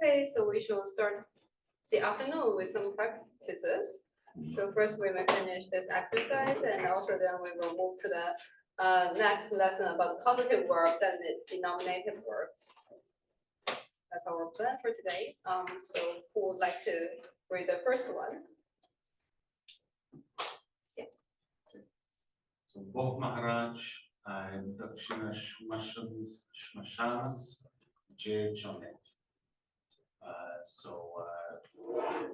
Okay, so we should start the afternoon with some practices. So first we will finish this exercise, and also then we will move to the next lesson about causative verbs and the denominative verbs. That's our plan for today. So who would like to read the first one? Yeah. So Boh Maharaj, Dakshina Shmashanas, J. Chonet.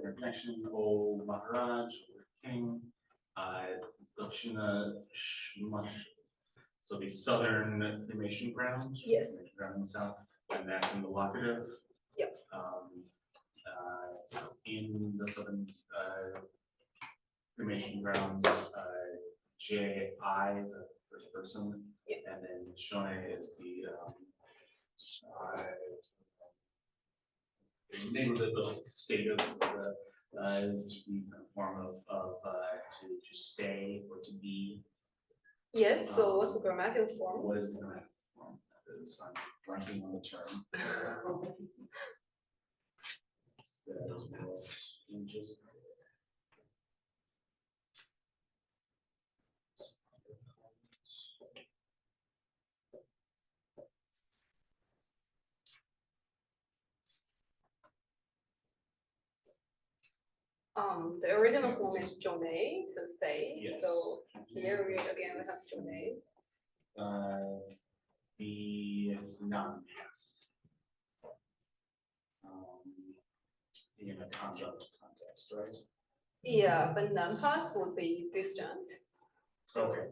Your connection, O Maharaj, King, Dakshina Shmash. So the southern cremation ground. Yes. Ground in the south, and that's in the locative. Yep. So in the southern cremation grounds, J.I., the first person, yep. And then Shone is the neighborhood, the state of to be in a form of to stay or to be. Yes, so what's the grammatical form? What is the grammatical form? That is, I'm blanking on the term. Just the original form is Jone, to stay. Yes. So here we again have Jone. The non-pass. In a conjunct context, right? Yeah, but non-pass would be disjunct. Okay.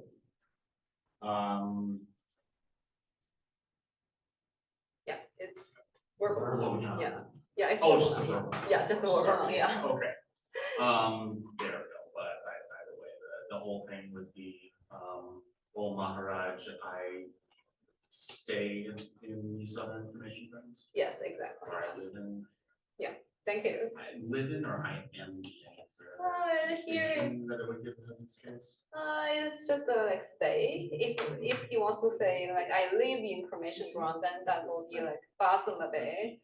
Yeah, it's verbal. Yeah. Yeah, it's just the verbal. Yeah, just the verbal. Yeah. Okay. There we go. But either way, the whole thing would be, O Maharaj, I stay in the southern cremation grounds. Yes, exactly. Or I live in. Yeah. Thank you. I live in, or I am. Here is that it would give in this case. It's just like stay. If he wants to say like I live in cremation ground, then that will be like Basulabe.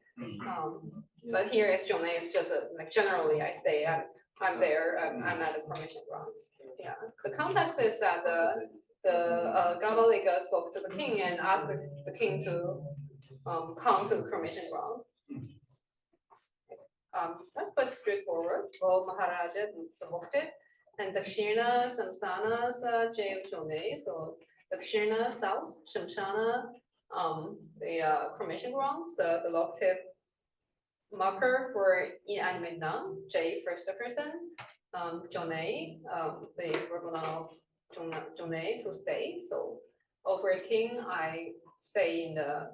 But here is Jone. It's just like generally I stay. I'm there. I'm at the cremation ground. Yeah. The context is that the Gavaliga spoke to the king and asked the king to come to the cremation ground. That's quite straightforward. O Maharaja, the Mukti, and Dakshina, Samsana, J. Jone. So Dakshina, south, Shamshana, the cremation grounds, the locative marker for inanimate noun, J, first person, Jone, the verbal noun of Jone, to stay. So over king, I stay in the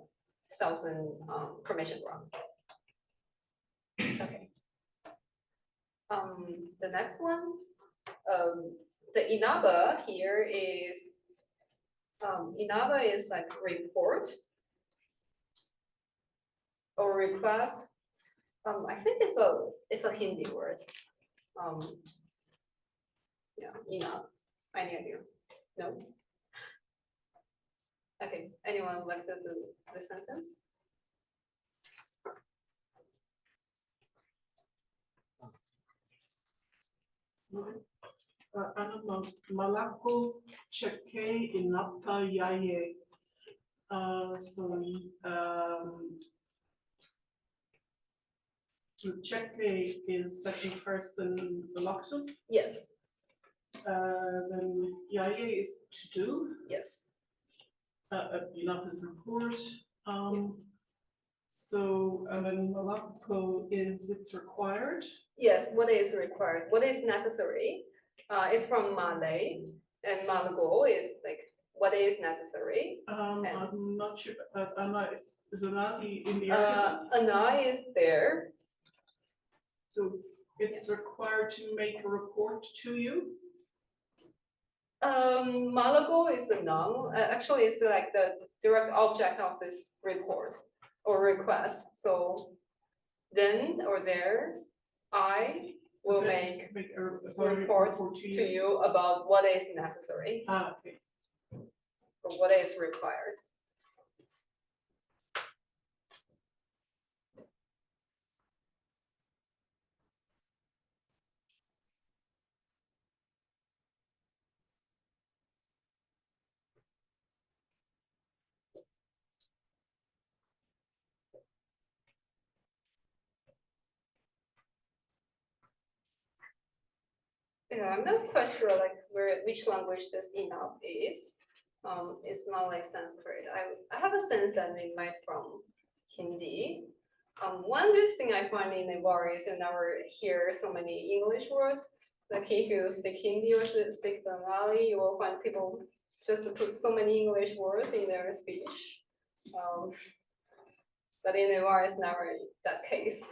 southern cremation ground. Okay. The next one, the inaba here is inaba is like report or request. I think it's a Hindi word. Yeah, inab. Any idea? No. Okay. Anyone would like to do the sentence? Malako cheke inapta yaye. Cheke is second person philological. Yes. Then yaye is to do. Yes. Inap is report. And then malako is it's required. Yes, what is required? What is necessary? It's from Malay, and Malago is like what is necessary. I'm not sure. Ana is Anati in the article? Ana is there. So it's required to make a report to you. Malago is the noun. Actually, it's like the direct object of this report or request. So then or there, I will make a report to you about what is necessary. Okay. Or what is required. Yeah, I'm not quite sure like which language this enough is. It's not like Sanskrit. I have a sense that it might from Hindi. One good thing I find in Newar is you never hear so many English words. Like if you speak Hindi or speak Bengali, you will find people just put so many English words in their speech. But in Newar, it's never that case.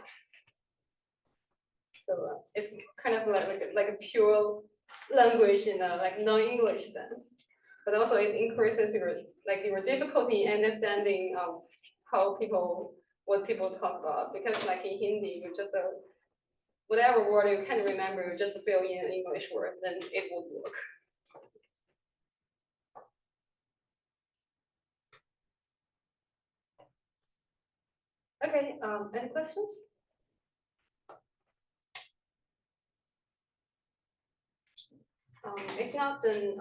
So it's kind of like a pure language in a like non-English sense. But also it increases your difficulty in understanding what people talk about, because like in Hindi you just whatever word you can remember, you just fill in an English word, then it would work. Okay, any questions? If not, then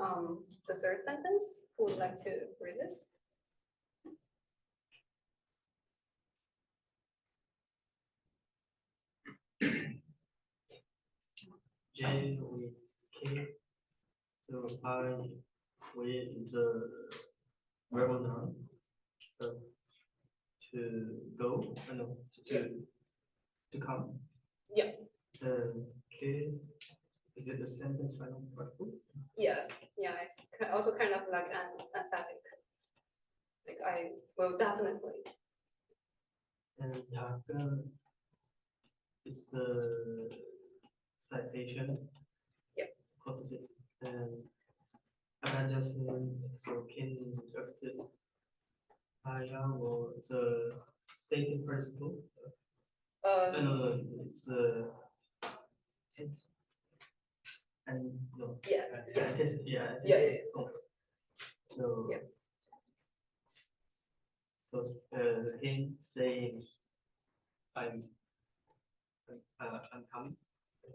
the third sentence, who would like to read this? JK. So I with the verbal noun to go, no, to come. Yeah. K, is it the sentence final particle? Yes. Yeah. It's also kind of like an emphatic. Like I will definitely. And Taka, it's a citation. Yep. What is it? And Aranjasin, so can interpreted. Well, it's a stated principle. No, it's and no. Yeah. Yes. Yeah. Oh. So. Yeah. So the king saying, I'm coming.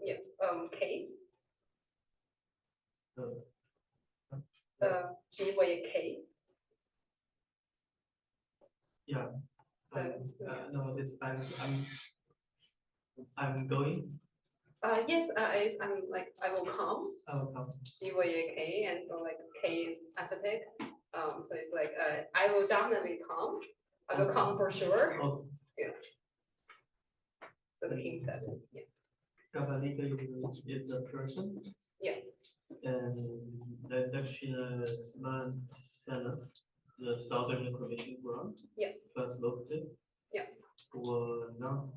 Yeah. K. K. Yeah. So, no, this I'm going. Yes. I'm like I will come. I will come. K, and so like K is emphatic. So it's like I will definitely come. I will come for sure. Oh. Yeah. So the king said this. Yeah. Kathmandu is a person. Yeah. And the Trinity Centre, the southern Croatian ground. Yeah. Plus located. Yeah. Well, now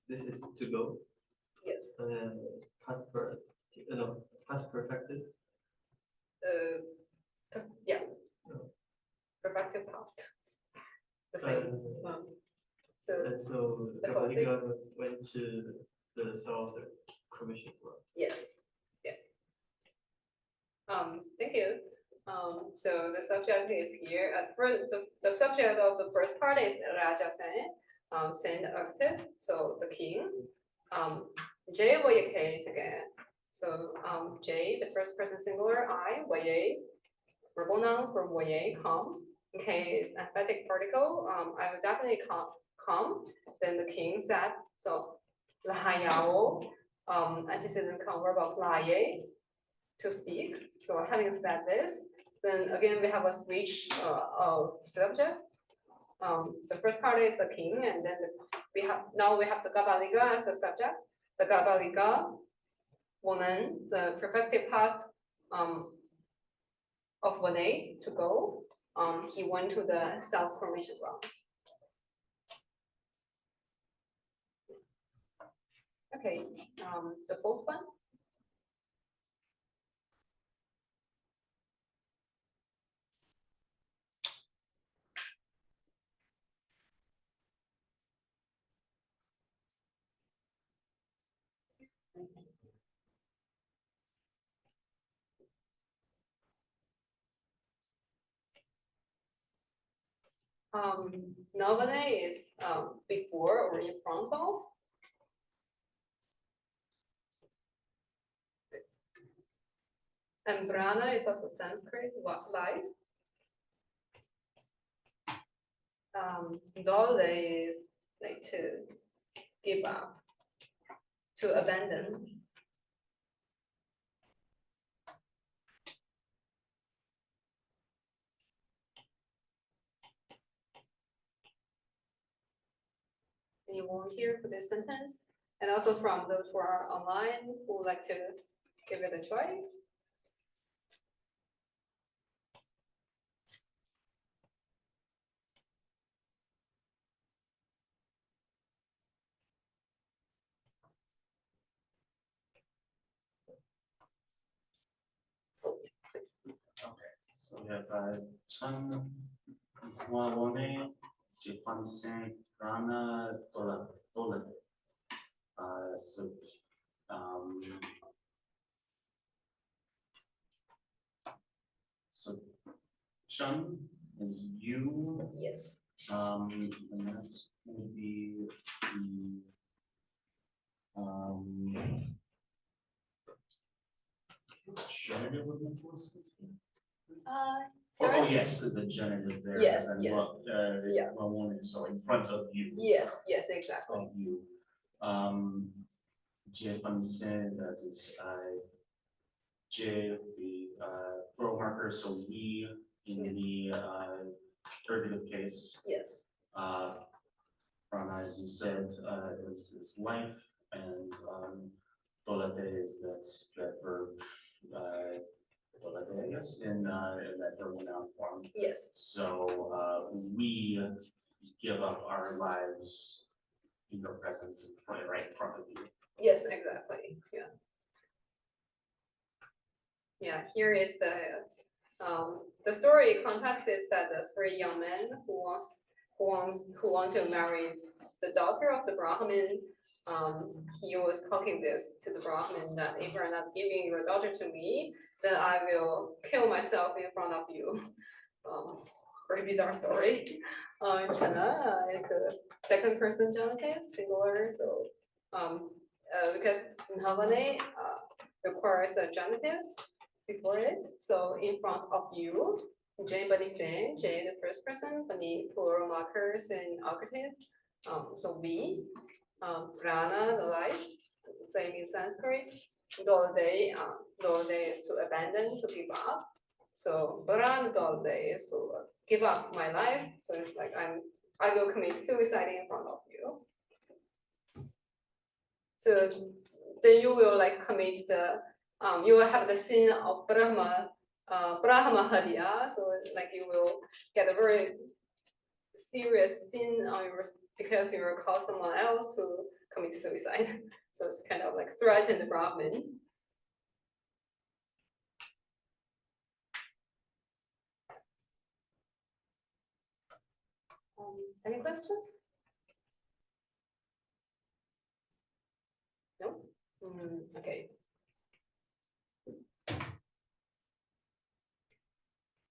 this is to go. Yes. Past perfected. Yeah. Perfected past. The same. So the whole thing went to the southern Croatian ground. Yes. Yeah. Thank you. So the subject is here. As for the subject of the first part is Raja Sen, saying the active. So the king. J K again. So J, the first person singular, I, Voye, verbal noun for Voye, come. K is emphatic particle. I will definitely come. Then the king said, so lahayao, antecedent verb of laye, to speak. So having said this, then again we have a switch of subject. The first part is the king, and then we have the Gabaliga as the subject. The Gabaliga, woman, the perfective past of Voye, to go. He went to the South Croatian ground. Okay, the fourth one. Novane is before or in front of. And Brana is also Sanskrit, life. Dole is like to give up, to abandon. any volunteer for this sentence? And also from those who are online who would like to give it a try. Please. Okay, so we have Chan Wawone, Jipansen, Rana, Tola. So, so Chun is you, Yes. and that's going to be the genitive of the voice. Sorry? Oh, yes, the genitive there. Yes, and yes. What, Yeah. Wawone, so in front of you. Yes, yes, exactly. Of you. Jipansen, that is J, the plural marker, so we in the ergative case. Yes. Prana, as you said, is life, and tolate is that verb, tolate, I guess, in that verbal noun form. Yes. So we give up our lives in your presence in front, right in front of you. Yes, exactly. Yeah. Yeah, here is the story context is that the three young men who want to marry the daughter of the Brahmin. He was talking this to the Brahmin that if you're not giving your daughter to me, then I will kill myself in front of you. Very bizarre story. Chana is the second person genitive, singular. So because Nhavane requires a genitive before it. So in front of you, J Banisen, J the first person, Bani plural markers in architive. So V, Prana, the life, it's the same in Sanskrit. Dolde is to abandon, to give up. So Baran Dolde is to give up my life. So it's like I will commit suicide in front of you. So then you will like commit the you will have the sin of Brahma Hadya. So like you will get a very serious sin on your because you will cause someone else to commit suicide. So it's kind of like threaten the Brahmin. Any questions? No? Okay.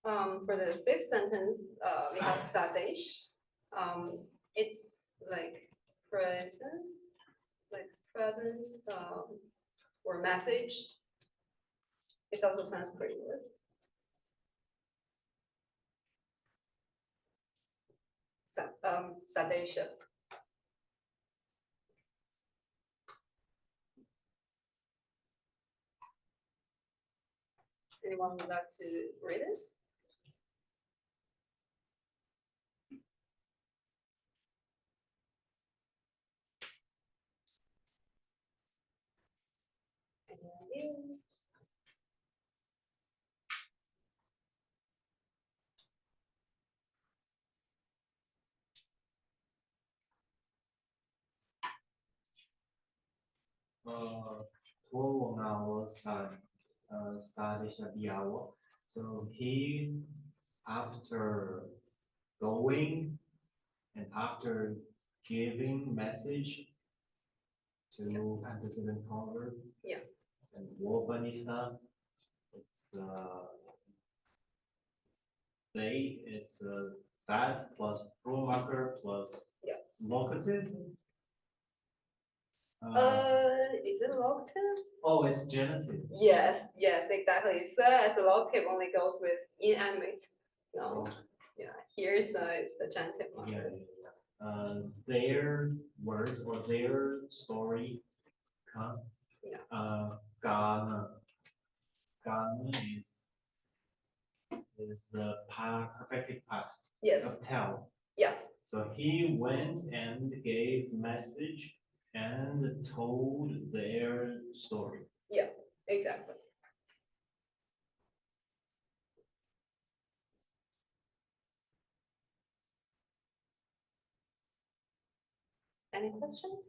For the fifth sentence, we have Sadesh. It's like present, or message. It's also Sanskrit word. Sadesha. Anyone would like to read this? Anyone? So he, after going and after giving message to antecedent convert. Yeah. And Wobanisa, it's it's that plus plural marker plus locative. Is it locative? Oh, it's genitive. Yes, exactly. So as a locative only goes with inanimate nouns. Yeah, here's it's a genitive one. Yeah. Their words or their story come. Yeah. Ghana is perfective past. Yes. Of tell. Yeah. So he went and gave message and told their story. Exactly. Any questions?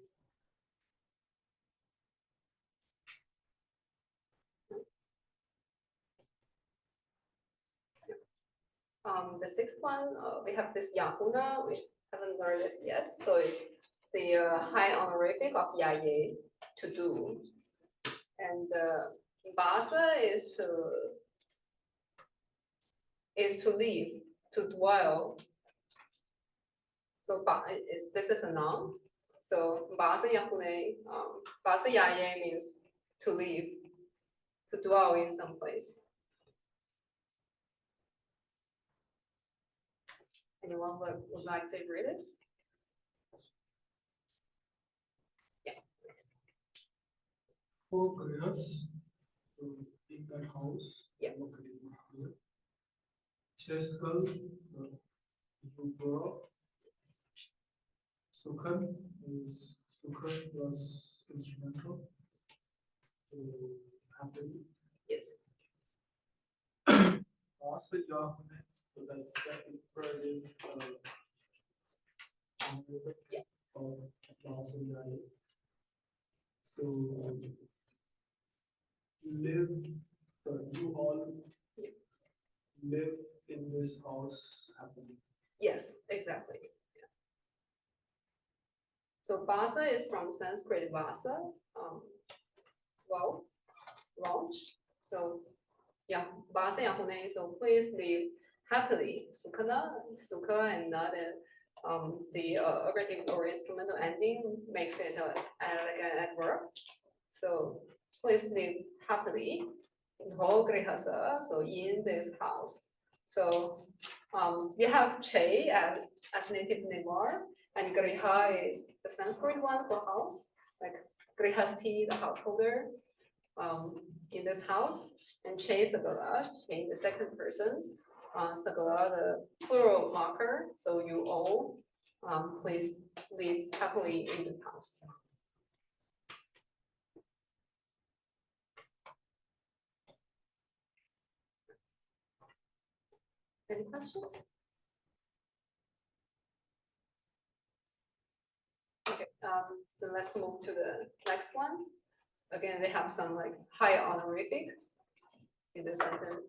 The sixth one, we have this Yahuna. We haven't learned this yet. So it's the high honorific of Yaye, to do. And Basa is to live, to dwell. So this is a noun. So Basa Yahune, Basa Yaye means to live, to dwell in some place. Anyone would like to read this? Yeah. Four grihas to take that house. Yeah. Located here. Cheskal, Yubra, Sukhan is Sukhan plus instrumental. So happily. Yes. Also Yahune, so that's the imperative Yeah. of also Yahweh. So live, you all Yeah. live in this house happily. Yes, exactly. Yeah. So Basa is from Sanskrit Vasa, well, launch. So yeah, Basa Yahune, so please live happily. Sukhana, Sukha, and not the ergative or instrumental ending makes it an adverb. So please live happily. So in this house. So we have Che as native Newar, and Griha is the Sanskrit one for house, like Grihasti, the householder in this house, and Che Sagala, Che the second person, Sagala the plural marker. So you all please live happily in this house. Any questions? Okay, then let's move to the next one. Again, we have some like high honorific in the sentence.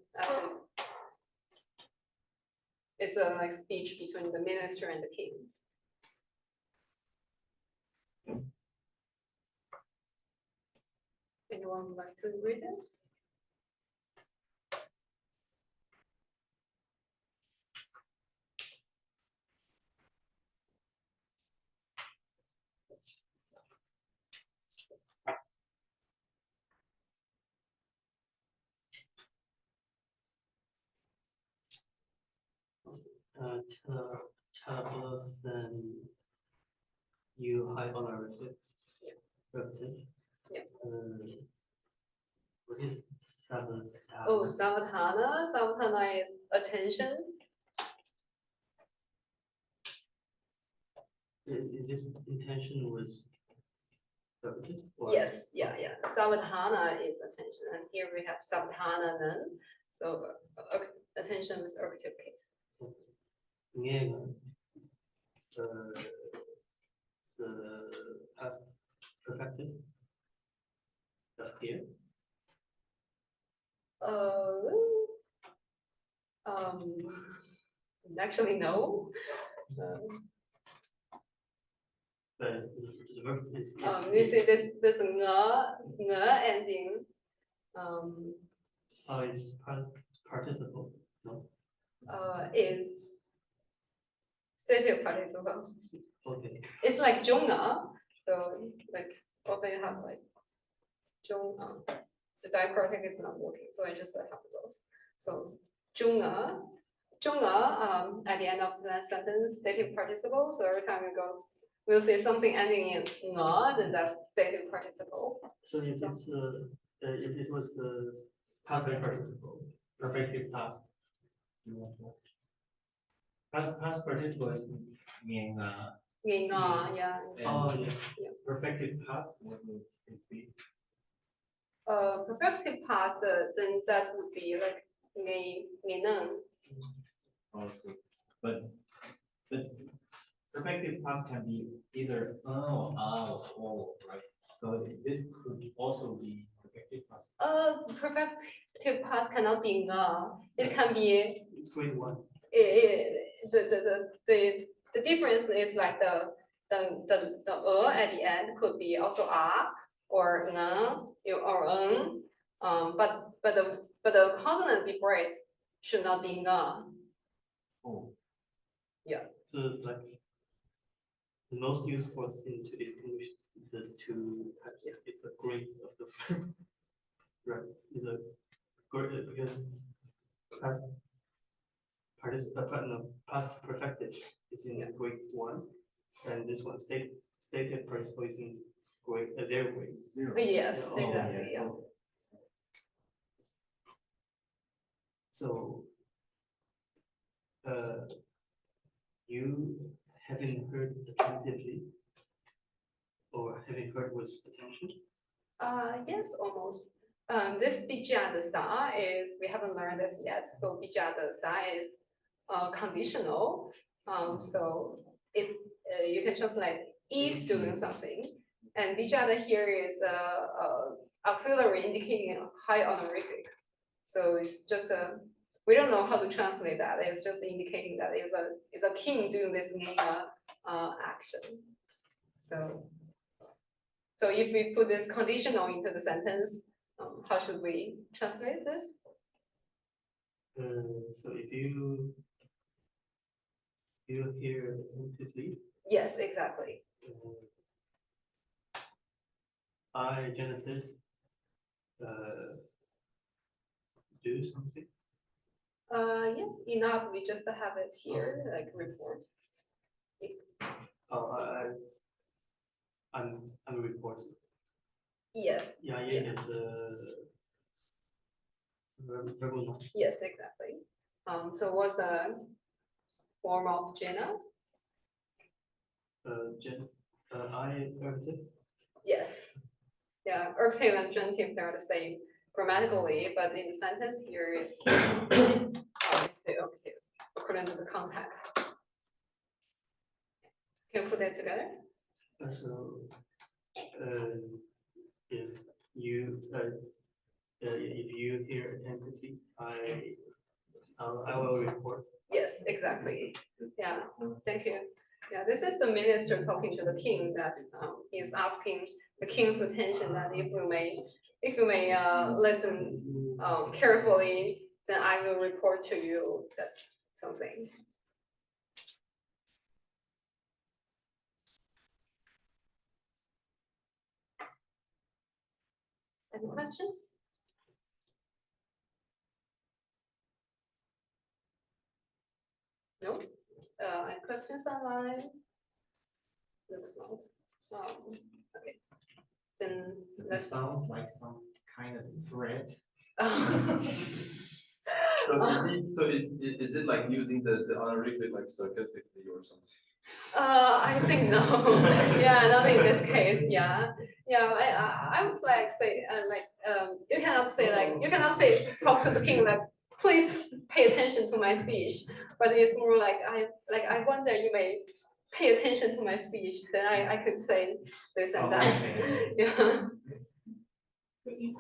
It's a like speech between the minister and the king. Anyone would like to read this? Chaplus and you high honorific. Relative. Yeah. What is Sabbath? Oh, Savadhana. Savadhana is attention. Is it intention was relative? Yes, yeah. Savadhana is attention, and here we have Savadhananan. So attention is ergative case. The past perfected. Here. Actually, no. But the verb is. You see this nga ending. Oh, it's participle. No. Is stative participle. Okay. It's like Jonga. So like often you have like Jonga. The diacritic is not working, so I just have to go. So Jonga at the end of the sentence, stative participle. So every time you go, we'll see something ending in nga, then that's stative participle. So if it's if it was past participle, perfective past. Past participle is nghe Nghe ngờ, yeah. Oh, yeah. Yeah. perfected past, what would it be? Perfective past, then that would be like nghe nâng. Also, but perfected past can be either or right? So this could also be perfected past. Perfective past cannot be nga. It can be. It's grade 1. The difference is like the at the end could be also or nga or but the consonant before it should not be nga. Oh. Yeah. So like the most useful thing to distinguish is the two types. Yeah. It's a grade of the verb. Right. It's a grade because past perfected is in grade 1, and this one stated participle is in grade 0 grade. Yes, Yeah, exactly. Yeah. So you haven't heard attentively or having heard with attention? Yes, almost. This bijada sa is, we haven't learned this yet. So bijada sa is conditional. So if you can translate if doing something, and bijada here is auxiliary indicating high honorific. So it's just we don't know how to translate that. It's just indicating that it's a king doing this action. So if we put this conditional into the sentence, how should we translate this? So if you hear attentively. Yes, exactly. I, Genesis, do something. Yes, enough. We just have it here, like report. Oh, I'm reporting. Yes. Yeah, Yeah. it's verbal noun. Yes, exactly. So what's the form of Jenna? I ergative. Yes. Yeah, ergative and genitive, they're the same grammatically, but in the sentence here is it's the ergative according to the context. Can you put that together? So if you hear attentively, I will report. Yes, exactly. Yeah, thank you. Yeah, this is the minister talking to the king that he's asking the king's attention that if you may listen carefully, then I will report to you that something. Any questions? No? Any questions online? Looks not. Okay. Then That sounds like some kind of threat. So is it like using the honorific like sarcastically or something? I think no. Yeah, not in this case. Yeah. I would like say you cannot say talk to the king like please pay attention to my speech, but it's more like I wonder you may pay attention to my speech. Then I could say this and that. Okay. Yeah. But you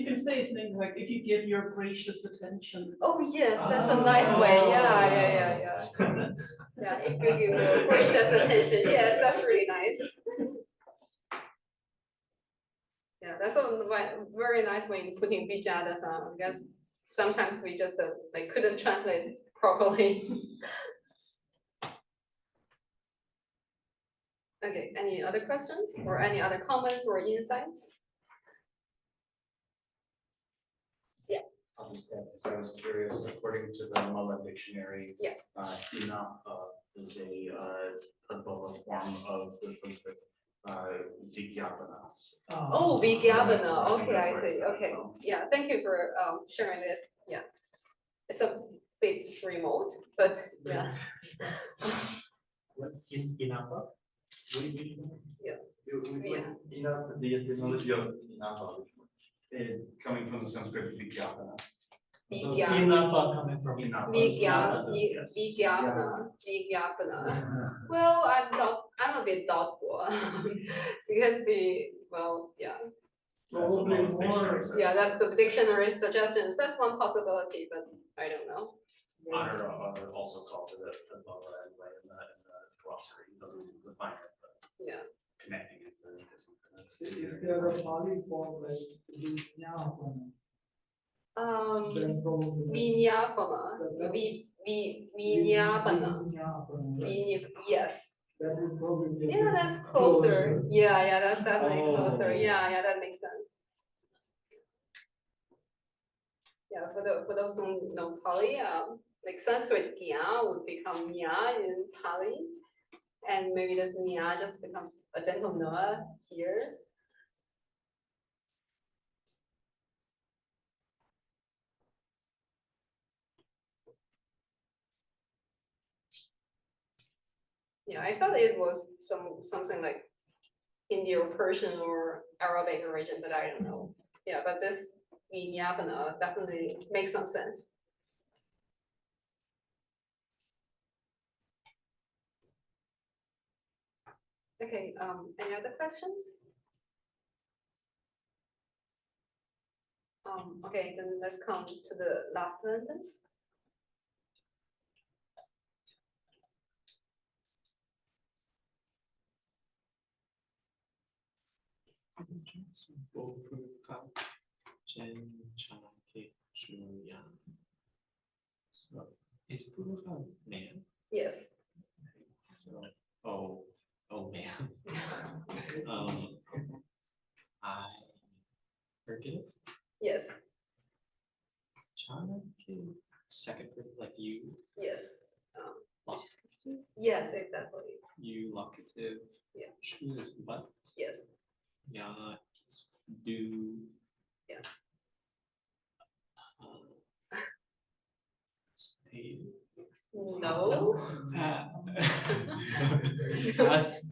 can say it in English, like if you give your gracious attention. Oh yes, that's a nice way. Yeah. Yeah, if you give your gracious attention, yes, that's really nice. Yeah, that's a very nice way in putting bijada sound because sometimes we just couldn't translate properly. Okay, any other questions or any other comments or insights? I'll just add this, I was curious, according to the Mullen dictionary. Yeah. Ina is a Bola form of the Sanskrit Vigyapana. Oh, Vigyapana. Okay, I That's where see. it's at, Okay, so. yeah. Thank you for sharing this. Yeah, it's a bit remote, but yeah. Inapa? Which one? Yeah. Enough, the etymology of Inapa. Coming from the Sanskrit Vigyapana. Inapa coming from Inapa. Vigyapana. Well, I'm a bit doubtful because Probably more. yeah, that's the dictionary suggestions. That's one possibility, but I don't know. Honor also calls it a lower anyway in the glossary. It doesn't define it, but Yeah. connecting it to something. Is there a Pali form like Vinyapana? Then probably. Vinyapana. Vinyapana. Yes. That would probably be. Yeah, that's closer. Yeah, that's definitely closer. Yeah, that makes sense. Yeah, for those who don't know Pali, like Sanskrit gya would become nya in Pali, and maybe this nya just becomes a dental noa here. Yeah, I thought it was something like Hindi or Persian or Arabic origin, but I don't know. Yeah, but this Vinyapana definitely makes some sense. Okay, any other questions? Okay, then let's come to the last sentence. So is Purukha man? Yes. So oh man. I forget it. Yes. Chanakya second group like you Yes. locative. Yes, exactly. You locative. Yeah. Shu is what? Yes. Ya is do. Yeah. Stay. No. That's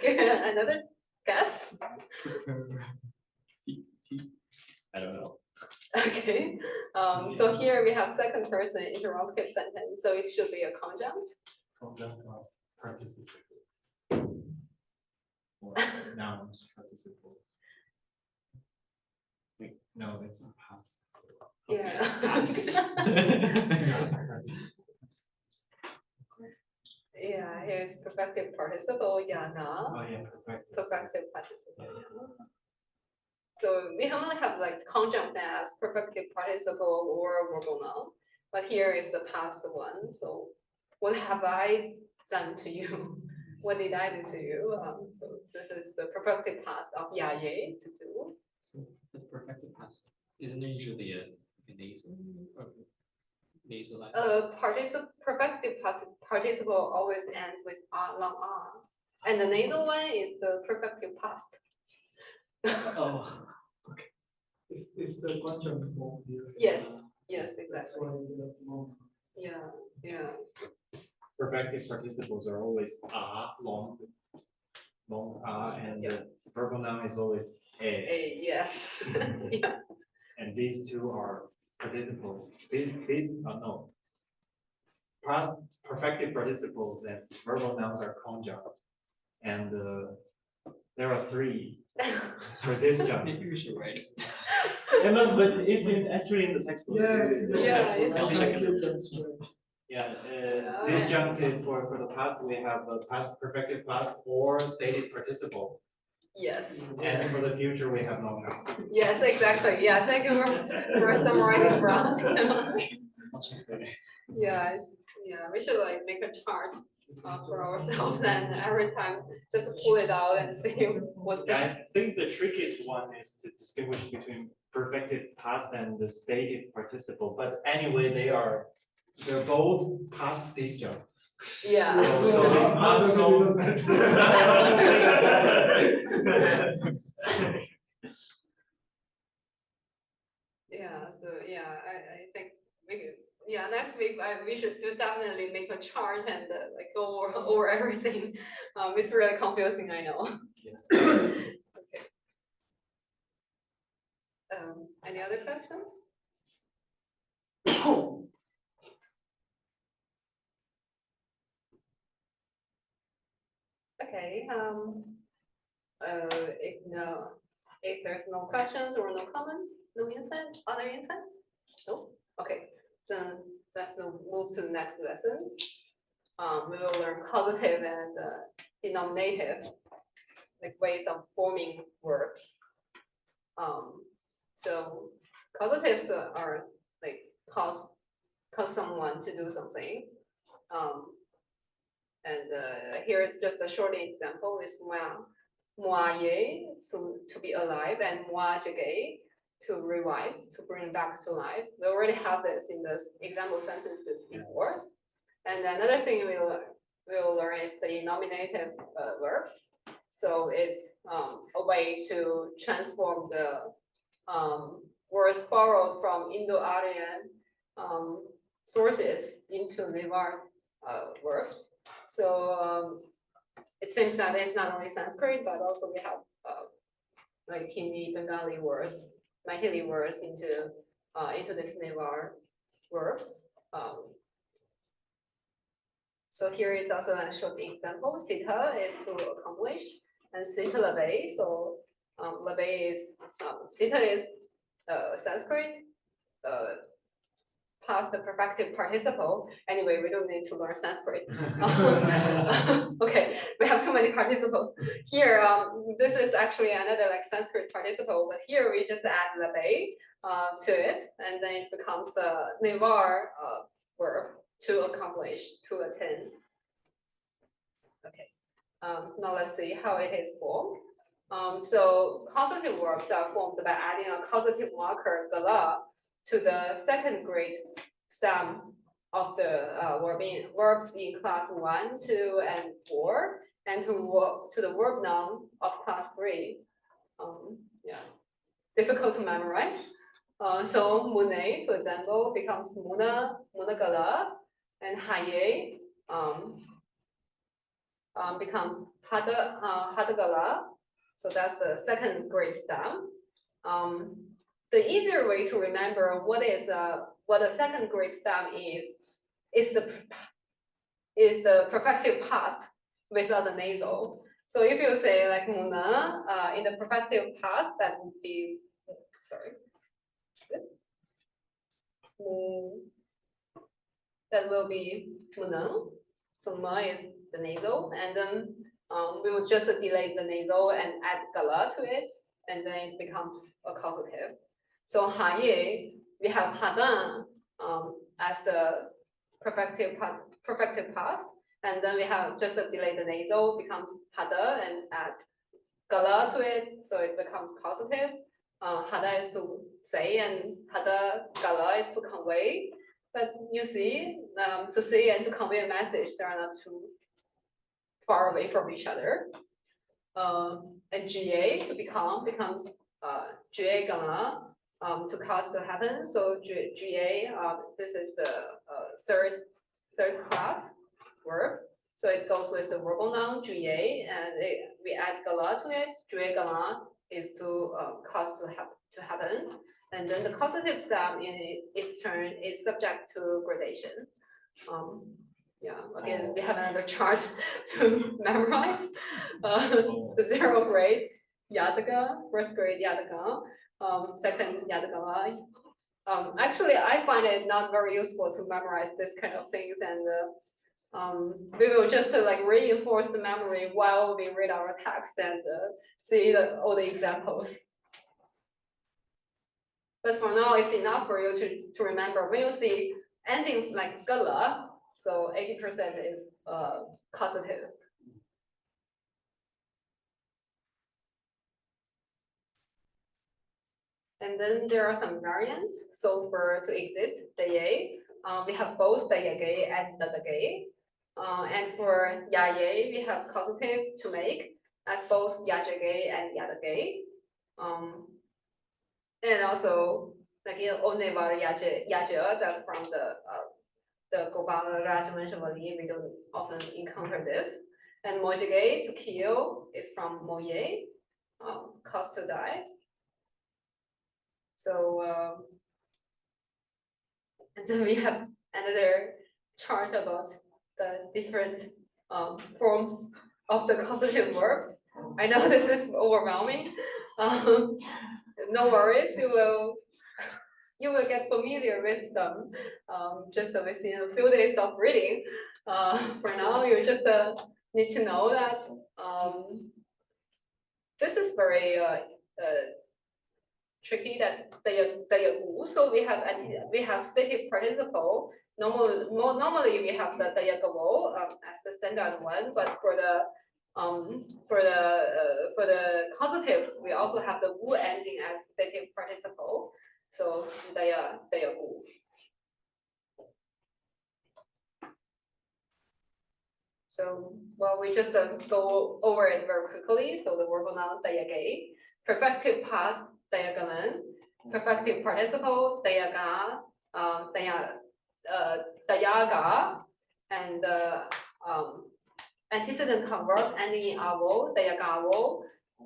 Another guess? I don't know. Okay. So here we have second person interrogative sentence, so it should be a conjunct. Conjunct or participle. Or nouns participle. Wait, no, it's not past. Yeah. Nouns are participle. Yeah, here's perfective participle, yana. Oh yeah, perfect. Perfective participle, yeah. So we only have like conjunct as perfective participle or verbal noun, but here is the past one. So what have I done to you? What did I do to you? So this is the perfective past of yaye, to do. So the perfective past isn't it usually a nasal or nasal? Perfective participle always ends with long r, and the nasal one is the perfective past. Oh, It's the conjunct form here. Yes, That's exactly. why we have long. Yeah. perfective participles are always long and Yeah. the verbal noun is always a. Yes. Yeah. And these two are participles. These are no. Past perfective participles and verbal nouns are conjunct. And there are three for this job. Maybe we should write. Yeah, no, but it's actually in the textbook. I'll check it. Yeah. Disjunctive for the past, we have a past perfective past or stated participle. Yes. And for the future, we have no past. Yes, exactly. Yeah, thank you for summarizing for us. Yeah, we should like make a chart for ourselves and every time just pull it out and see what's Yeah, this. I think the trickiest one is to distinguish between perfective past and the stated participle. But anyway, they're both past disjunctive. Yeah. So it's not so. Yeah, so yeah, I think we could, yeah, next week, we should definitely make a chart and like go over everything. It's really confusing, I know. Okay. Any other questions? Okay. If there's no questions or no comments, no insights, other insights? No? Okay, then let's move to the next lesson. We will learn causative and denominative, like ways of forming verbs. So causatives are like cause someone to do something. And here is just a short example. Is moye to be alive, and moajage to revive, to bring back to life. We already have this in the example sentences before. And another thing we will learn is the nominative verbs. So it's a way to transform the words borrowed from Indo-Aryan sources into Newar verbs. So it seems that it's not only Sanskrit, but also we have like Hindi, Bengali words, Mahili words into this Newar verbs. So here is also a short example. Sita is to accomplish, and Sita labe. So labe is Sita is Sanskrit. Past the perfective participle. Anyway, we don't need to learn Sanskrit. Okay, we have too many participles. Here, this is actually another like Sanskrit participle, but here we just add labe to it, and then it becomes a Newar verb, to accomplish, to attain. Okay, now let's see how it is formed. So causative verbs are formed by adding a causative marker, gala, to the second grade stem of the verbs in class 1, 2, and 4, and to the verb noun of class 3. Yeah, difficult to memorize. So mune, for example, becomes muna, munagala, and haye becomes hadagala. So that's the second grade stem. The easier way to remember what a second grade stem is the perfective past without the nasal. So if you say like muna in the perfective past, that would be that will be munang. So ma is the nasal, and then we will just delete the nasal and add gala to it, and then it becomes a causative. So haye, we have hadan as the perfective past, and then we have just delete the nasal, becomes hada, and add gala to it, so it becomes causative. Hada is to say, and hada gala is to convey. But you see, to say and to convey a message, they are not too far away from each other. And ga to become becomes ga gala. To cause to happen. So GA, this is the third class verb. So it goes with the verbal noun GA, and we add gala to it. GA gala is to cause to happen, and then the causative stem in its turn is subject to gradation. Yeah, again, we have another chart to memorize. The 0 grade Yadaga, 1st grade Yadaga. Second Yadagala. Actually, I find it not very useful to memorize this kind of things, and we will just like reinforce the memory while we read our text and see all the examples. But for now, it's enough for you to remember when you see endings like gala, so 80% is causative. And then there are some variants. So for to exist, daye, we have both dayage and dadage. And for yaye, we have causative to make as both yajage and yadage. And also like oneva yaje, that's from the the Gopala Rajamanshavali, we don't often encounter this. And mojige, to kill, is from moye, cause to die. So, and then we have another chart about the different forms of the causative verbs. I know this is overwhelming. No worries, you will get familiar with them just within a few days of reading. For now, you just need to know that this is very tricky. That so we have stative participle. Normally we have the dayagavo as the standard one, but for the causatives, we also have the wu ending as stative participle. So dayagu. So well, we just go over it very quickly. So the verbal noun dayage, perfective past dayagaman, perfective participle dayaga, dayaga, and antecedent verb ending in avo, dayagavo,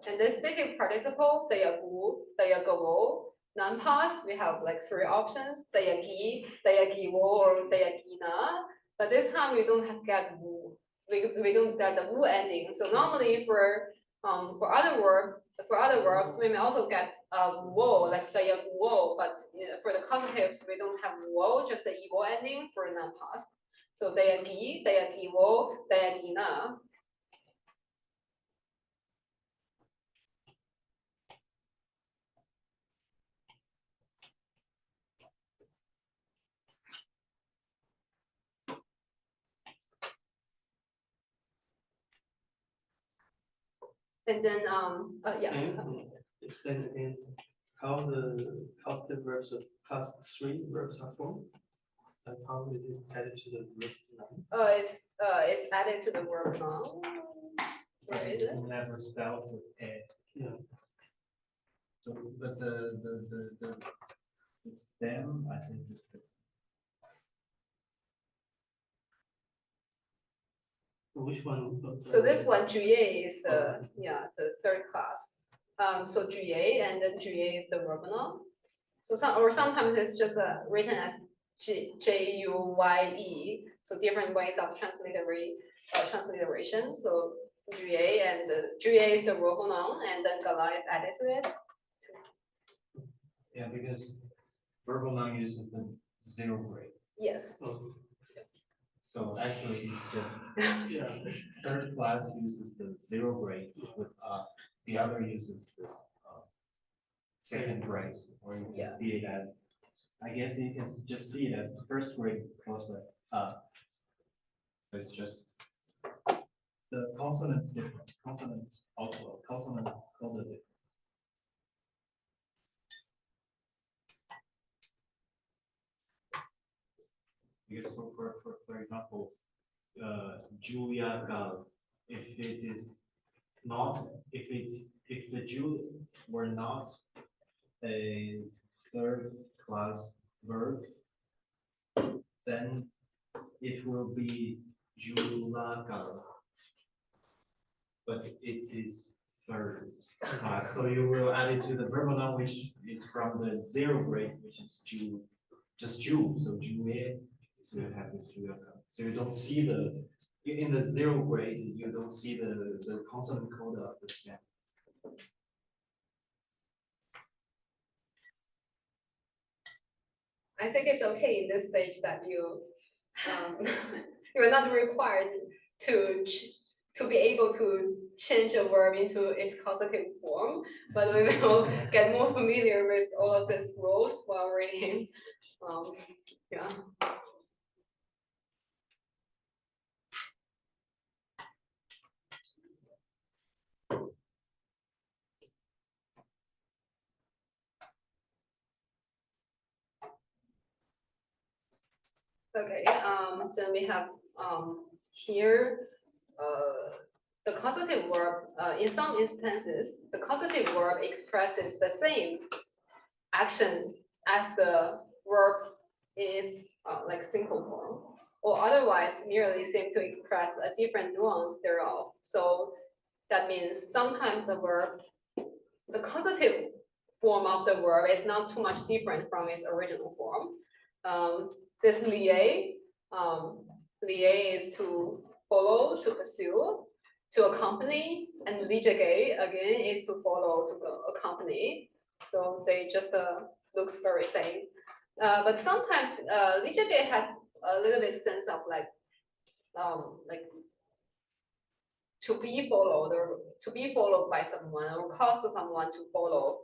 and the stative participle dayagu, dayagavo. Non-past, we have like 3 options: dayagi, dayagivo, or dayagina. But this time we don't get wu. We don't get the wu ending. So normally for other verbs, we may also get wo, like dayaguo. But for the causatives, we don't have wo, just the ivo ending for non-past. So dayagi, dayagivo, dayagina. And then, yeah. Can you explain again how the causative verbs of class 3 verbs are formed? And how is it added to the verb noun? It's added to the verb noun. Where is it? Never spelled with a. Yeah. So, but the stem, I think, is the. Which one? So this one, juye, is the the 3rd class. So juye, and then juye is the verb noun. So sometimes it's just written as juye. So different ways of transliteration. So juye, and juye is the verb noun, and then gala is added to it. Yeah, because verbal noun uses the 0 grade. Yes. Oh, So actually, it's just yeah. 3rd class uses the 0 grade with the other uses this 2nd grade, or you can see it as, I guess you can just see it as 1st grade plus it's just the consonants different. Consonant also consonant coda different. Because for example, Julia Gal, if it is not, if the Jew were not a 3rd class verb, then it will be Julagal. But it is 3rd class, so you will add it to the verbal noun, which is from the 0 grade, which is Jew, just Jew. So Julie. So you have this Juliacal. So you don't see in the 0 grade, you don't see the consonant coda of the stem. I think it's okay in this stage that you are not required to be able to change a verb into its causative form, but we will get more familiar with all of these rules while reading. Yeah. Okay, then we have here the causative verb. In some instances, the causative verb expresses the same action as the verb is like simple form. or otherwise merely seem to express a different nuance thereof. So that means sometimes the verb, the causative form of the verb is not too much different from its original form. This lié, lié is to follow, to pursue, to accompany, and lijage again is to follow, to accompany. So they just looks very same. But sometimes lijage has a little bit sense of like to be followed or to be followed by someone or cause someone to follow.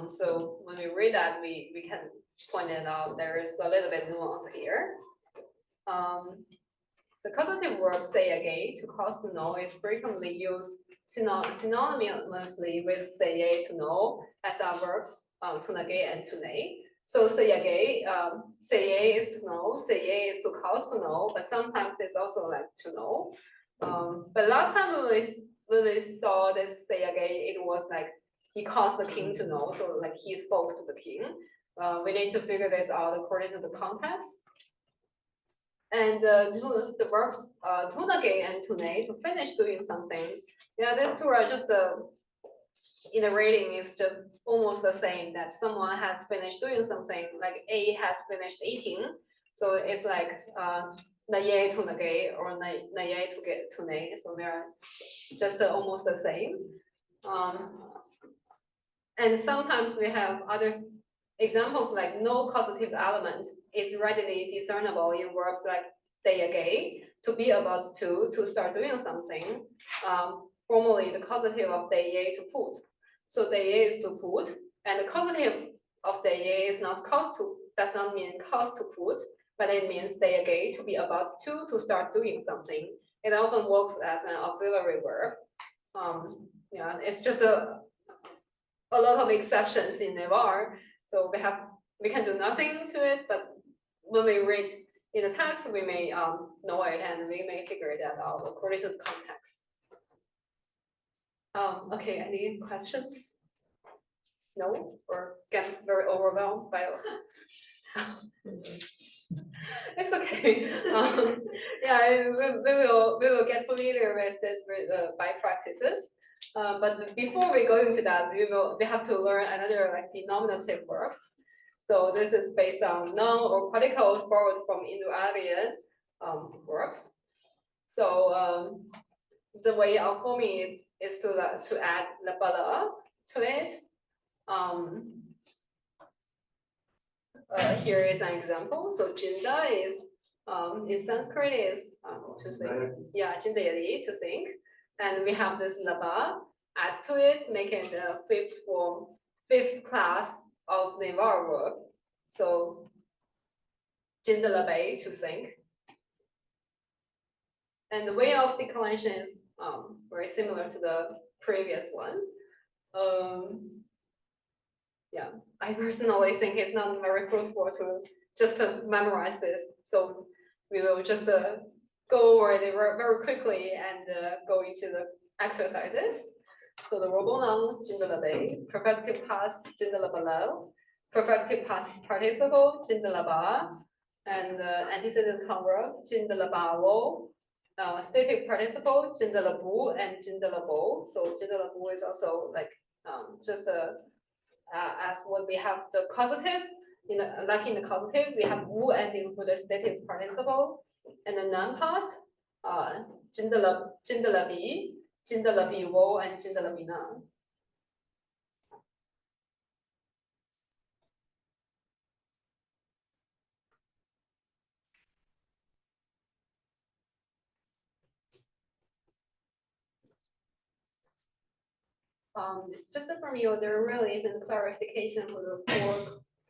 So when we read that, we can point it out. There is a little bit nuance here. The causative verb sayage, to cause to know, is frequently used synonymously with saye, to know, as our verbs tunage and tune. So sayage, saye is to know, saye is to cause to know, but sometimes it's also like to know. But last time when we saw this sayage, it was like he caused the king to know, so like he spoke to the king. We need to figure this out according to the context. And the verbs tunage and tune, to finish doing something. Yeah, these two are just in the reading is just almost the same, that someone has finished doing something, like A has finished eating. So it's like naye tunage or naye tune. So they're just almost the same. And sometimes we have other examples like no causative element is readily discernible in verbs like deyage, to be about to start doing something. Formally, the causative of deye, to put. So deye is to put, and the causative of deye is not cause to, does not mean cause to put, but it means deyage, to be about to start doing something. It often works as an auxiliary verb. Yeah, it's just a lot of exceptions in Newar. So we can do nothing to it, but when we read in the text, we may know it and we may figure that out according to the context. Okay, any questions? No, or get very overwhelmed by it's okay. Yeah, we will get familiar with this by practices. But before we go into that, we have to learn another like denominative verbs. So this is based on noun or particles borrowed from Indo-Aryan verbs. So the way of forming it is to add labala to it. Here is an example. So jinda is in Sanskrit is to think. Yeah, jinda yadi, to think. And we have this laba, add to it, make it the fifth class of Newar verb. So jinda labe, to think. And the way of declension is very similar to the previous one. Yeah, I personally think it's not very fruitful to just memorize this. So we will just go over it very quickly and go into the exercises. So the verbal noun, jindalabe, perfective past, jindalabalo, perfective past participle, jindalaba, and antecedent converb, jindalabao, stative participle, jindalabu, and jindalabo. So jindalabu is also like just as what we have the causative, like in the causative, we have wu ending for the stative participle, and the non-past, jindalabi, jindalabiwo, and jindalabina. It's just for me, there really isn't clarification for the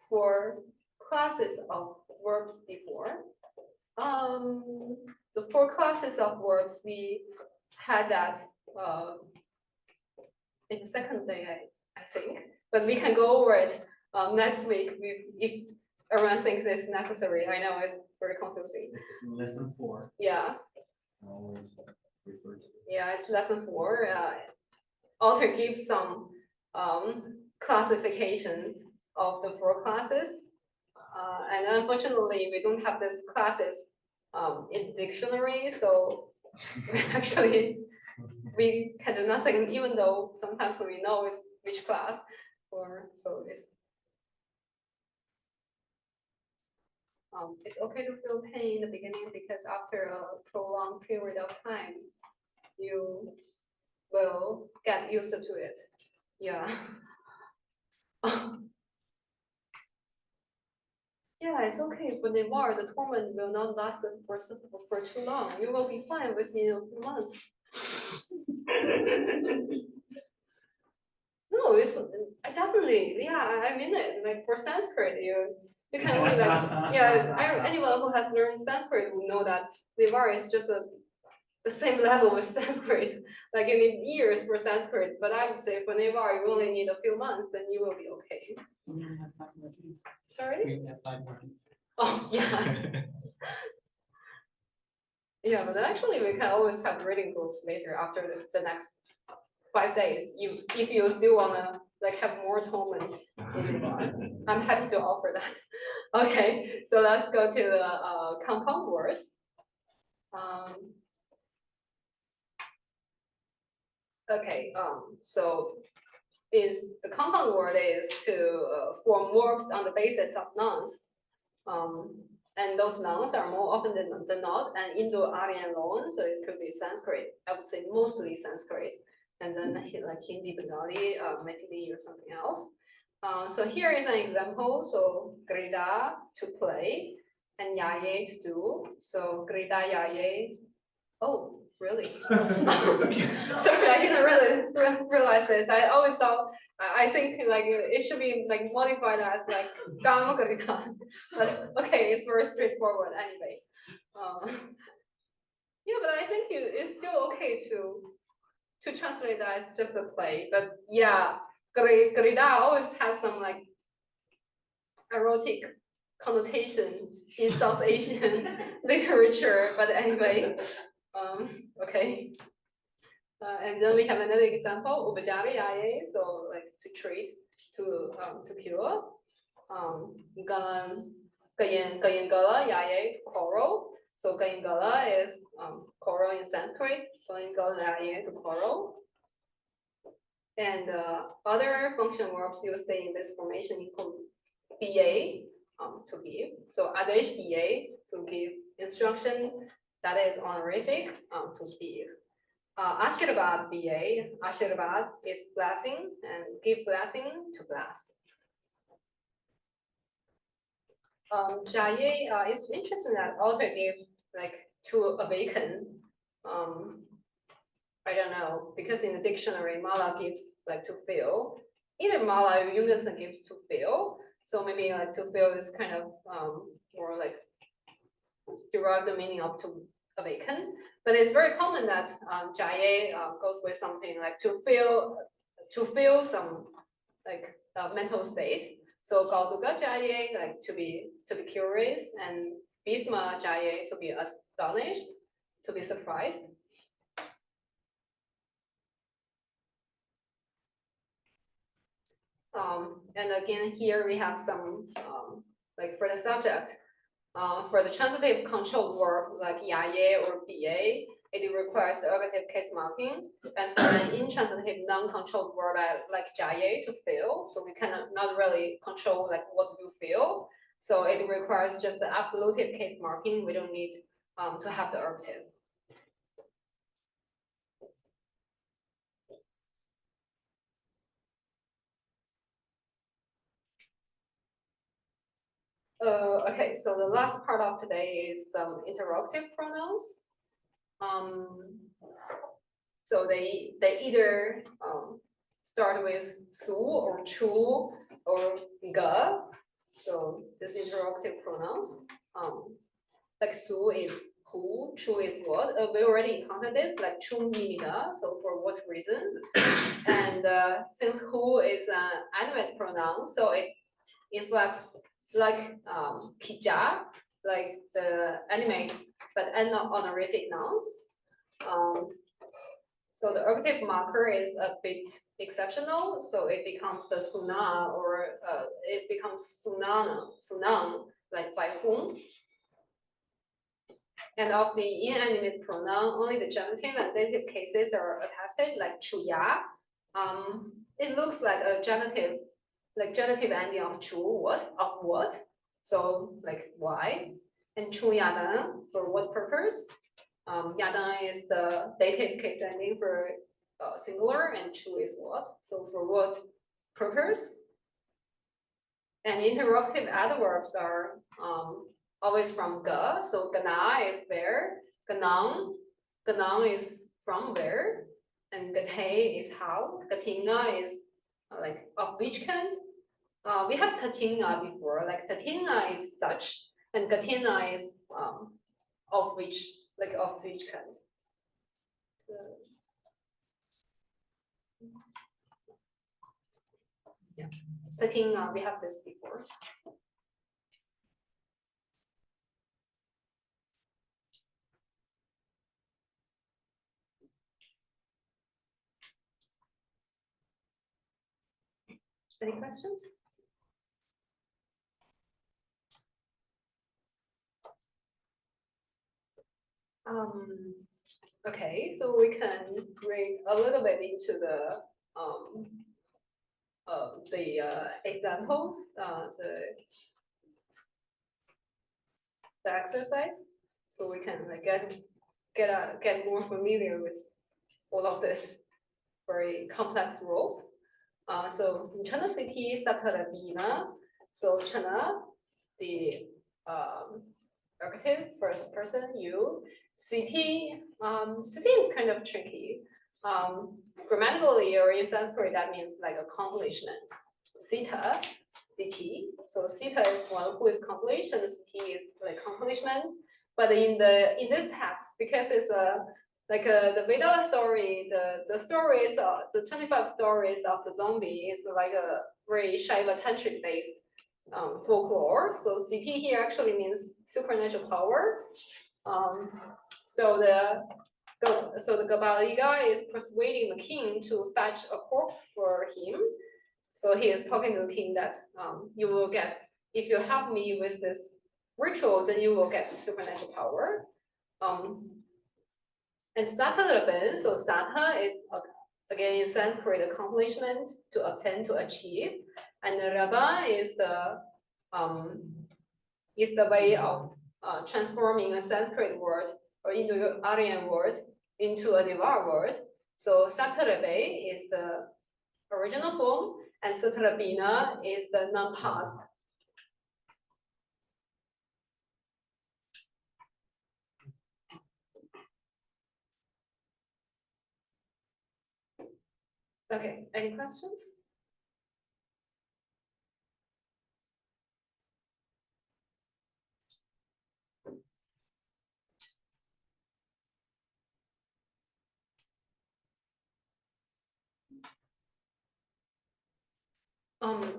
four classes of verbs before. The four classes of verbs, we had that in the second day, I think, but we can go over it next week if everyone thinks it's necessary. I know it's very confusing. It's lesson 4. Yeah. I'll refer to it. Yeah, it's lesson 4. Author gives some classification of the 4 classes, and unfortunately we don't have these classes in dictionary. So actually we can do nothing, even though sometimes we know it's which class or so it's okay to feel pain in the beginning because after a prolonged period of time, you will get used to it. Yeah. Yeah, it's okay for Newar. The torment will not last for too long. You will be fine within a few months. No, it's I definitely, yeah, I mean it. Like for Sanskrit, you can only like, yeah, anyone who has learned Sanskrit will know that Newar is just the same level with Sanskrit. Like you need years for Sanskrit, but I would say for Newar, you only need a few months, then you will be okay. Sorry? We have 5 months. Oh, yeah. Yeah, but actually we can always have reading groups later after the next 5 days. If you still wanna like have more atonement in Newar, I'm happy to offer that. Okay, so let's go to the compound words. Okay, so the compound word is to form words on the basis of nouns. And those nouns are more often than not an Indo-Aryan loan, so it could be Sanskrit. I would say mostly Sanskrit, and then like Hindi, Bengali, Maithili, or something else. So here is an example. So grida, to play, and yaye, to do. So grida, yaye. Oh, really? Sorry, I didn't really realize this. I always thought, I think like it should be like modified as like gama grida. But okay, it's very straightforward anyway. Yeah, but I think it's still okay to translate that as just a play. But yeah, grida always has some like erotic connotation in South Asian literature. But anyway. Okay. And then we have another example, upajariyaye, so like to treat, to cure. Gayangala yaye, to quarrel. So gayangala is quarrel in Sanskrit, gayangala yaye, to quarrel. And other function verbs used in this formation include ba, to give. So adesh ba, to give instruction. That is honorific, to speak. Ashirvad BA, Ashirvad is blessing, and give blessing, to bless. Jaye, it's interesting that author gives like to awaken. I don't know, because in the dictionary, Mala gives like to feel. Either Mala or Unison gives to feel. So maybe like to feel is kind of more like derive the meaning of to awaken, but it's very common that jaye goes with something like to feel some like mental state. So Gauduga jaye, like to be curious, and Bisma jaye, to be astonished, to be surprised. And again, here we have some like for the subject. For the transitive controlled verb like yaye or ba, it requires ergative case marking. And for an intransitive non-controlled verb like jaye, to feel, so we cannot not really control like what you feel. So it requires just the absolutive case marking. We don't need to have the ergative. Okay, so the last part of today is some interrogative pronouns. So they either start with su or chu or ga. So this interrogative pronouns. Like su is who, chu is what. We already encountered this, like chumnimida. So for what reason? And since who is an animate pronoun, so it inflects like kija, like the animate, but and not honorific nouns. So the ergative marker is a bit exceptional, so it becomes the suna, or it becomes sunang, like by whom. And of the inanimate pronoun, only the genitive and dative cases are attested, like chuya. It looks like a genitive, like genitive ending of chu, what, of what. So like why. And chu yadan, for what purpose? Yadan is the dative case ending for singular, and chu is what. So for what purpose? And interrogative adverbs are always from ga. So gana is where, ganang is from where, and gate is how, gatinga is like of which kind. We have katinga before, like katinga is such, and gatina is of which, like of which kind. So, yeah, katinga, we have this before. Any questions? Okay, so we can read a little bit into the examples, the exercise, so we can like get more familiar with all of this very complex rules. So in Chana city, Satarabina. So Chana, the archetype, first person, you. City, city is kind of tricky. Grammatically or in Sanskrit, that means like accomplishment. Sita, city. So Sita is one who is accomplished, and city is like accomplishment. But in this text, because it's the Vedala story, the stories, the 25 stories of the zombie is like a very Shaiva tantric based folklore. So city here actually means supernatural power. So the Gabaliga is persuading the king to fetch a corpse for him. So he is talking to the king that you will get, if you help me with this ritual, then you will get supernatural power. And Satha, so Satha is again in Sanskrit accomplishment, to obtain, to achieve, and Rabba is the way of transforming a Sanskrit word or Indo-Aryan word into a Newar word. So Satarabhe is the original form, and Satarabina is the non-past. Okay, any questions?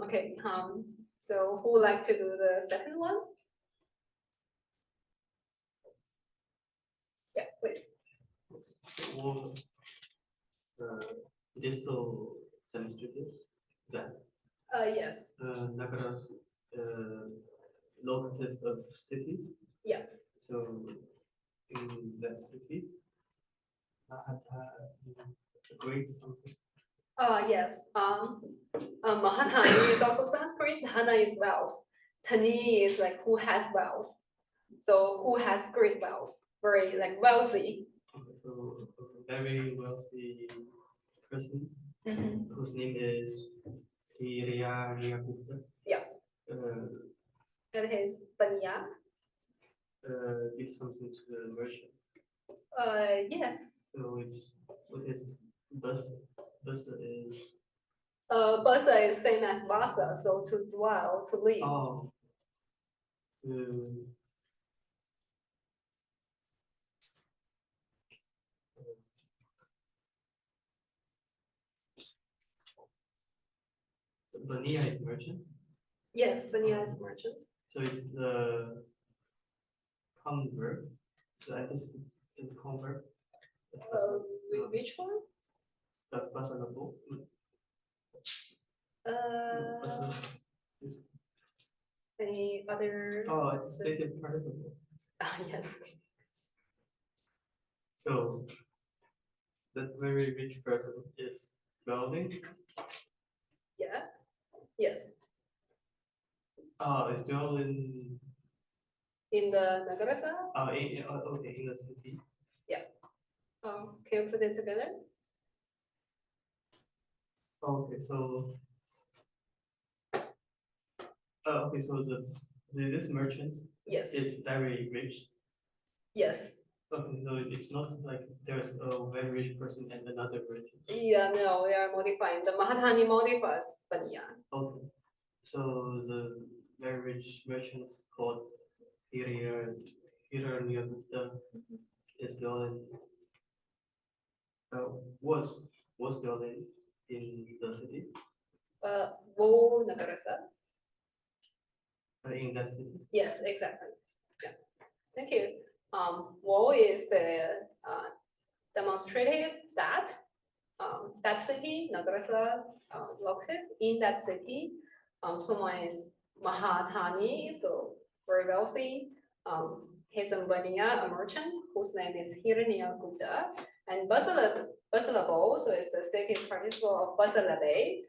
Okay, so who would like to do the second one? Yeah, please. Or digital demonstratives that Yes. Nagara locative of cities. Yeah. So in that city, great something. Yes. Mahatani is also Sanskrit. Dhana is wealth. Tani is like who has wealth. So who has great wealth, very like wealthy. Okay, so a very wealthy person whose name is Tiriyagupta. Yeah. And his Banya. Give something to the merchant. Yes. So it's what is bus? Bus is. Basa is same as Vasa, so to dwell, to live. Oh. Bania is merchant. Yes, Banya is merchant. So it's the common verb. So I guess it's the common verb. Which one? Basalabo. Any other? Oh, it's stated participle. Yes. So that very rich person is dwelling. Yeah. Yes. It's dwelling. In the Nagarasa? Okay, in the city. Can you put it together? Okay, so. Okay, so this merchant Yes. is very rich. Yes. Okay, so it's not like there's a very rich person and another merchant. Yeah, no, we are modifying. The Mahatani modifies Banyan. Okay, so the very rich merchant called Hirir near the is dwelling. Was dwelling in the city. Wo Nagarasa. In that city. Yes, exactly. Yeah. Thank you. Wo is the demonstrative that that city, Nagarasa, located in that city. Someone is Mahatani, so very wealthy. He's a Bania, a merchant whose name is Hiranyagupta, and Basalabo, so it's the stative participle of Basalabe.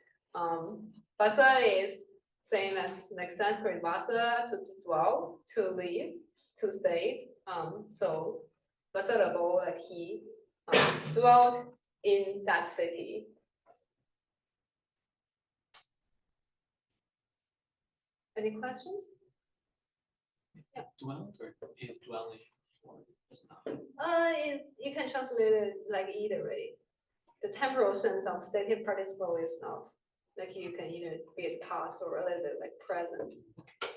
Basa is same as like Sanskrit Vasa, to dwell, to live, to stay. So Basalabo, like he dwelt in that city. Any questions? Dwelt or is dwelling or is not? You can translate it like either way. The temporal sense of stative participle is not like you can either be it past or a little bit like present.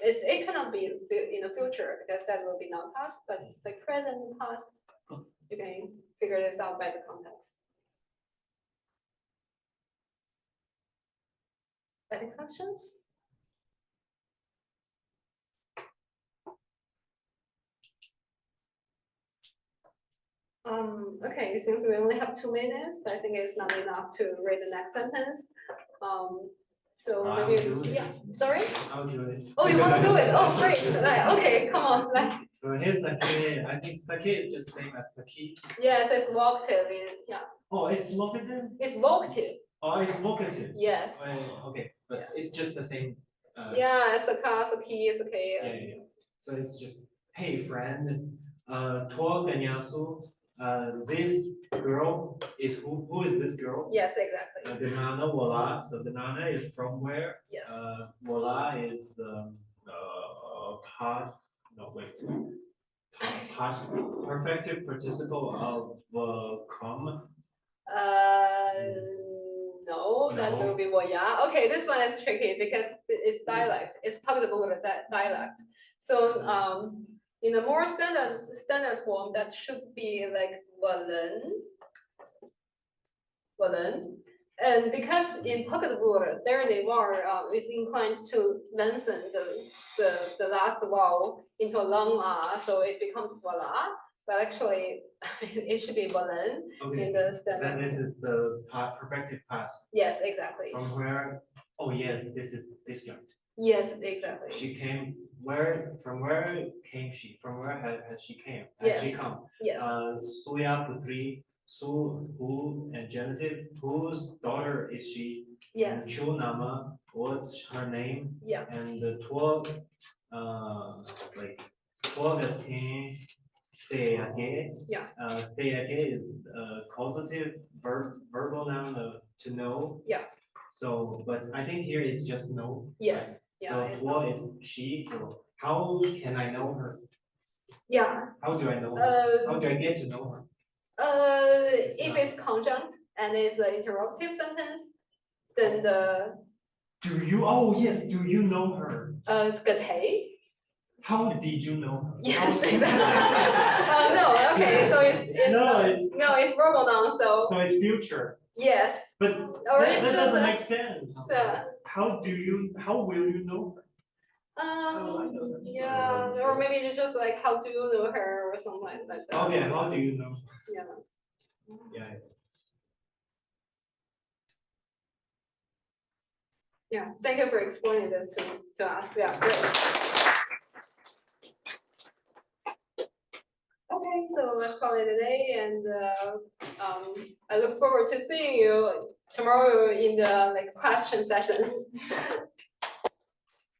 It cannot be in the future because that will be not past, but like present and past, you can figure this out by the context. Any questions? Okay, since we only have 2 minutes, I think it's not enough to read the next sentence. So I'll maybe, do it. yeah, sorry? I'll do it. Oh, you want to do it? Oh, great. Like, okay, come on. Like, So here's sake. I think sake is just same as sake. yes, it's vocative. Yeah, Oh, it's locative? it's vocative. Oh, it's vocative. Yes. Okay, but it's just the same. Yeah, saka, saki, it's okay. Yeah. So it's just, hey friend, this girl is who is this girl? Yes, exactly. Banana Wala. So banana is from where? Yes. Wala is past. No wait. Past perfective participle of come. No, that will be woya. Okay, this one is tricky because it's dialect. It's Pagdabugra dialect. So in a more standard form, that should be like Walen. And because in Pagdabugra, there they were is inclined to lengthen the last vowel into a long ah, so it becomes wala. But actually, it should be Walen in the standard. Then this is the perfective past. Yes, exactly. From where? Oh yes, this is disjunct. Yes, exactly. She came where? From where came she? From where has she came? Has Yes. she come? Yes. Suya Putri, Su who and genitive. Whose daughter is she? Yes. And Chu Nama. What's her name? Yeah. And the 12 like 12 Seage. Yeah. Seage is causative verbal noun to know. Yeah. So, but I think here it's just know. Yes. Right? Yeah. So what is she? So how can I know her? Yeah. How do I know her? How do I get to know her? If it's conjunct and it's an interrogative sentence, then the Do you? Oh yes. Do you know her? gate. How did you know her? Yes, exactly. No, okay, so it's verbal noun, so it's future. yes. But Or that it's just doesn't a- make sense. How will you know her? Yeah, or maybe it's just like how do you know her or something like that. Okay, how do you know? Yeah. Yeah. Yeah. Thank you for explaining this to us. Yeah, great. Okay, so let's call it a day. And I look forward to seeing you tomorrow in the question sessions.